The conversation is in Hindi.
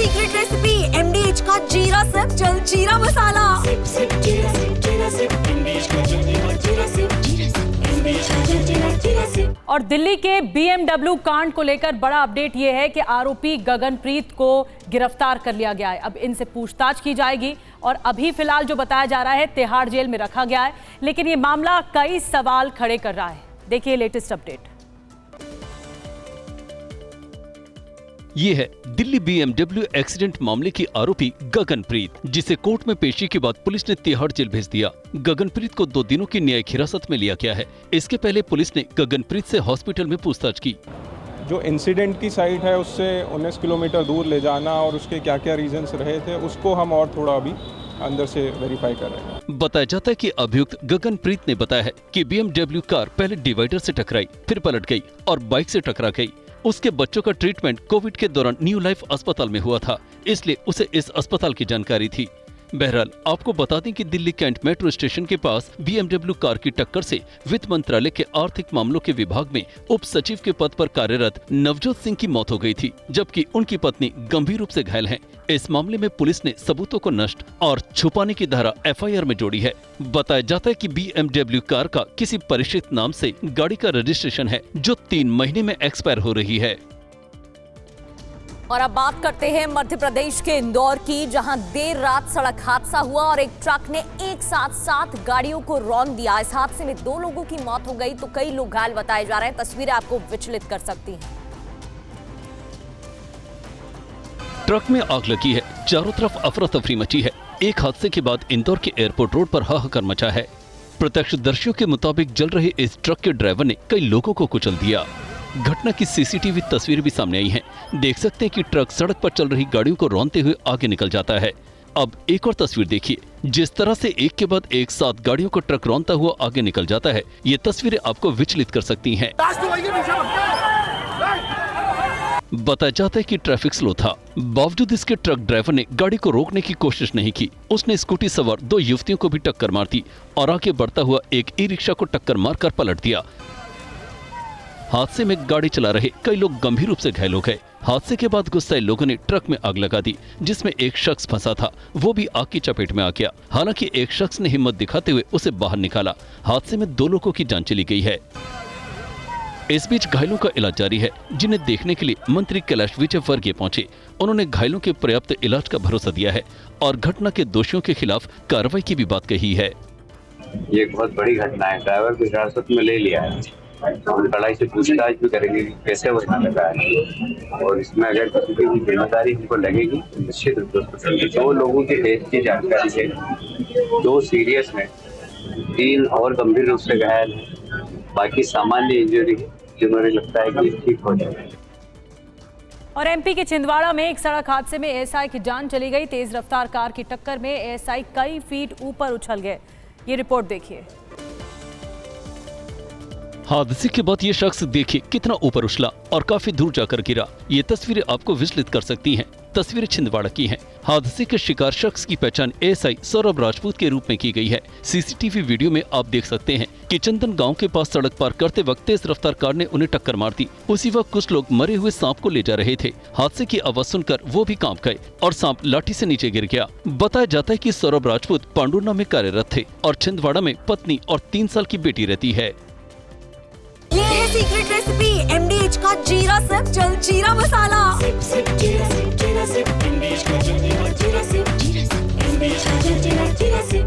सीक्रेट रेसिपी MDH का जीरा सिप जलजीरा मसाला। सिप सिप जीरा सिप MDH का जलजीरा जीरा सिप MDH का जलजीरा जीरा सिप। और दिल्ली के BMW कांड को लेकर बड़ा अपडेट ये है कि आरोपी गगनप्रीत को गिरफ्तार कर लिया गया है। अब इनसे पूछताछ की जाएगी और अभी फिलहाल जो बताया जा रहा है तिहाड़ जेल में रखा गया है, लेकिन ये मामला कई सवाल खड़े कर रहा है। देखिए लेटेस्ट अपडेट। ये है दिल्ली BMW एक्सीडेंट मामले की आरोपी गगनप्रीत, जिसे कोर्ट में पेशी के बाद पुलिस ने तिहाड़ जेल भेज दिया। गगनप्रीत को 2 दिनों की न्यायिक हिरासत में लिया गया है। इसके पहले पुलिस ने गगनप्रीत से हॉस्पिटल में पूछताछ की। जो इंसिडेंट की साइट है उससे 19 किलोमीटर दूर ले जाना और उसके क्या क्या रीजंस रहे थे, उसको हम और थोड़ा अभी अंदर से वेरीफाई कर रहे हैं। बताया जाता है कि अभियुक्त गगनप्रीत ने बताया है कि BMW कार पहले डिवाइडर से टकराई, फिर पलट गई और बाइक से टकरा गई। उसके बच्चों का ट्रीटमेंट कोविड के दौरान न्यू लाइफ अस्पताल में हुआ था, इसलिए उसे इस अस्पताल की जानकारी थी। बहरहाल आपको बता दें कि दिल्ली कैंट मेट्रो स्टेशन के पास BMW कार की टक्कर से वित्त मंत्रालय के आर्थिक मामलों के विभाग में उप सचिव के पद पर कार्यरत नवजोत सिंह की मौत हो गई थी, जबकि उनकी पत्नी गंभीर रूप से घायल हैं। इस मामले में पुलिस ने सबूतों को नष्ट और छुपाने की धारा FIR में जोड़ी है। बताया जाता है कि BMW कार का किसी परिचित नाम से गाड़ी का रजिस्ट्रेशन है, जो 3 महीने में एक्सपायर हो रही है। और अब बात करते हैं मध्य प्रदेश के इंदौर की, जहां देर रात सड़क हादसा हुआ और एक ट्रक ने एक साथ 7 गाड़ियों को रौंद दिया। इस हादसे में 2 लोगों की मौत हो गई तो कई लोग घायल बताए जा रहे हैं। तस्वीरें आपको विचलित कर सकती हैं। ट्रक में आग लगी है, चारों तरफ अफरा तफरी मची है। एक हादसे के बाद इंदौर के एयरपोर्ट रोड पर हाहाकार मचा है। प्रत्यक्षदर्शियों के मुताबिक जल रहे इस ट्रक के ड्राइवर ने कई लोगों को कुचल दिया। घटना की CCTV तस्वीरें भी सामने आई हैं। देख सकते हैं कि ट्रक सड़क पर चल रही गाड़ियों को रौंदते हुए आगे निकल जाता है। अब एक और तस्वीर देखिए, जिस तरह से एक के बाद एक 7 गाड़ियों को ट्रक रौंदता हुआ आगे निकल जाता है, ये तस्वीरें आपको विचलित कर सकती हैं। बताया जाता है कि ट्रैफिक स्लो था, बावजूद इसके ट्रक ड्राइवर ने गाड़ी को रोकने की कोशिश नहीं की। उसने स्कूटी सवार 2 युवतियों को भी टक्कर मार दी और आगे बढ़ता हुआ एक ई-रिक्शा को टक्कर मारकर पलट दिया। हादसे में गाड़ी चला रहे कई लोग गंभीर रूप से घायल हो गए। हादसे के बाद गुस्साए लोगों ने ट्रक में आग लगा दी, जिसमें एक शख्स फंसा था, वो भी आग की चपेट में आ गया। हालांकि एक शख्स ने हिम्मत दिखाते हुए उसे बाहर निकाला। हादसे में 2 लोगों की जान चली गई है। इस बीच घायलों का इलाज जारी है, जिन्हें देखने के लिए मंत्री कैलाश विजयवर्गीय पहुंचे। उन्होंने घायलों के पर्याप्त इलाज का भरोसा दिया है और घटना के दोषियों के खिलाफ कार्रवाई की भी बात कही है। ये एक बहुत बड़ी घटना है। ड्राइवर को हिरासत में ले लिया है, कड़ाई से पूछताछ भी करेंगे कि कैसे वो यहाँ लगा है और इसमें अगर किसी की जिम्मेदारी हमको लगेगी तो निश्चित रूप से उसको करेंगे। 2 लोगों की डेथ की जानकारी है, 2 सीरियस हैं, 3 और गंभीर रूप से घायल हैं, बाकी सामान्य इंजरी है, जिन्होंने लगता है कि ठीक हो जाए। और MP के छिंदवाड़ा में एक सड़क हादसे में ASI की जान चली गई। तेज रफ्तार कार की टक्कर में ASI कई फीट ऊपर उछल गए। ये रिपोर्ट देखिए। हादसे के बाद ये शख्स देखिए कितना ऊपर उछला और काफी दूर जाकर गिरा। ये तस्वीरें आपको विचलित कर सकती हैं। तस्वीरें छिंदवाड़ा की हैं। हादसे के शिकार शख्स की पहचान ASI सौरभ राजपूत के रूप में की गई है। CCTV वीडियो में आप देख सकते हैं कि चंदन गांव के पास सड़क पार करते वक्त तेज रफ्तार कार ने उन्हें टक्कर मार दी। उसी वक्त कुछ लोग मरे हुए सांप को ले जा रहे थे। हादसे की आवाज सुनकर वो भी कांप गए और सांप लाठी से नीचे गिर गया। बताया जाता है कि सौरभ राजपूत पांडुर्ना में कार्यरत थे और छिंदवाड़ा में पत्नी और 3 साल की बेटी रहती है। ये है सीक्रेट रेसिपी MDH का जीरा सिप जलजीरा मसाला। सिप सिप जीरा सिप MDH का जलजीरा जीरा सिप MDH का जलजीरा जीरा सिप।